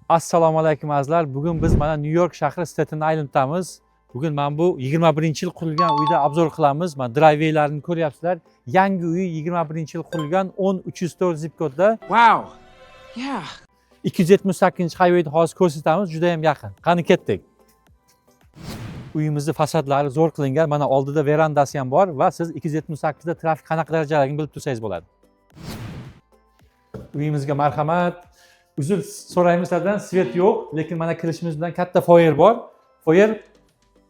Assalomu alaykum azizlar. Bugun biz mana New York shahri Staten Islanddamiz. Bugun men bu 21-yil qurilgan uyda obzor qilamiz. Mana drivewaylarni ko'ryapsizlar. Yangi uyi 21-yil qurilgan 10304 zip kodda. Wow. Yeah. 278-highwayda hozir ko'rsatamiz, juda ham yaqin. Qani ketdik. Uyimizni fasadlari zo'r qilingan. Mana oldida verandasi ham bor va siz 278da trafik qanaqa darajaligini bilib tursangiz bo'ladi. Uyimizga marhamat. Uzr so'raymiz sizlardan, svet yo'q, lekin mana kirishimiz bilan katta foyer bor. Foyer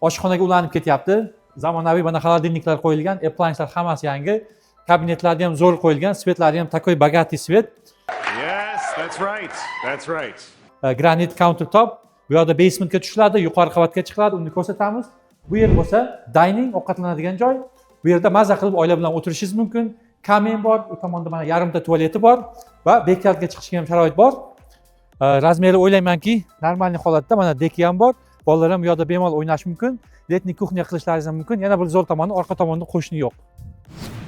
oshxonaga ulanib ketyapti. Zamonaviy mana xolodilniklar qo'yilgan, appliancelar hammasi yangi. Kabinetlarni ham zo'r qo'yilgan, svetlari ham takoy bogатый svet. Yes, that's right. That's right. Granit countertop. Bu yerda basementga tushiladi, yuqori qavatga chiqiladi, uni ko'rsatamiz. Bu yer bo'lsa dining, ovqatlanadigan joy. Bu yerda maza qilib oila bilan o'tirishingiz mumkin. Kamin bor, u tomonda mana yarimta tualeti bor va backyardga chiqishga ham sharoit bor. Razmeri o'ylaymanki, normal holatda mana deki ham bor. Bolalar ham bu yerda bemalol o'ynash mumkin. Letniy kuxnya qilishlaringiz ham mumkin. Yana bir zo'r tomoni, orqa tomonda qo'shni yo'q.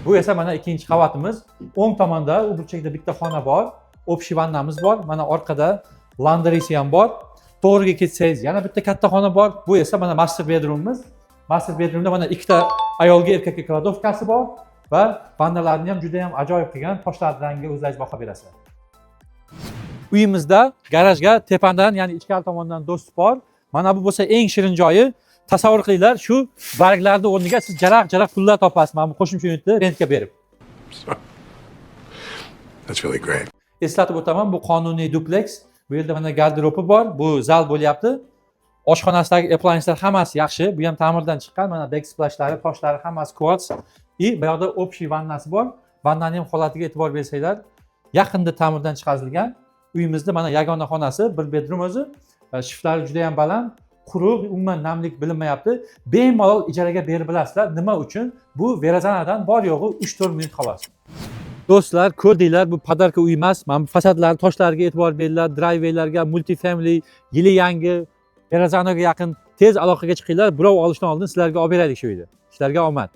Bu esa mana ikkinchi qavatimiz. O'ng tomonda u burchakda bitta xona bor. Общий vannamiz bor. Mana orqada laundrysi ham bor. To'g'riga ketsangiz yana bitta katta xona bor. Bu esa mana master bedroomimiz. Master bedroomda mana ikkita ayolga erkakka kladovkasi bor va vannalarni ham juda ham ajoyib qilgan, toshlardan o'zlaringiz baho berasizlar. Uyimizda garajga tepadan, ya'ni ichkari tomondan do'st bor. Mana bu bo'lsa eng shirin joyi. Tasavvur qilinglar, shu barglarning o'rniga siz jaraq-jaraq pullar topasiz. Mana bu qo'shimcha unitni rentga berib. That's really great. Eslatib o'taman, bu qonuniy duplex. Bu yerda mana garderobi bor, bu zal bo'lyapti. Oshxonasidagi appliancelar hammasi yaxshi. Bu ham ta'mirdan chiqqan. Mana backsplashlari, toshlari hammasi quartz. Bu yerda общий vannasi bor. Vannaning ham holatiga e'tibor bersanglar, yaqinda ta'mirdan chiqarilgan. Uyimizda mana yagona xonasi, bir bedroom o'zi. Shiftlari juda ham baland, quruq, umuman namlik bilinmayapti. Bemalol ijaraga berib bilasizlar. Nima uchun? Bu Verazanadan bor yo'g'i 3-4 minut xolos. Do'stlar, ko'rdinglar, bu podarka uy emas. Mana bu fasadlar, toshlarga e'tibor beringlar, drivewaylarga, multifamily, yili yangi, Verazanaga yaqin tez aloqaga chiqinglar. Birov olishdan oldin sizlarga olib beraylik shu uyda. Sizlarga omad.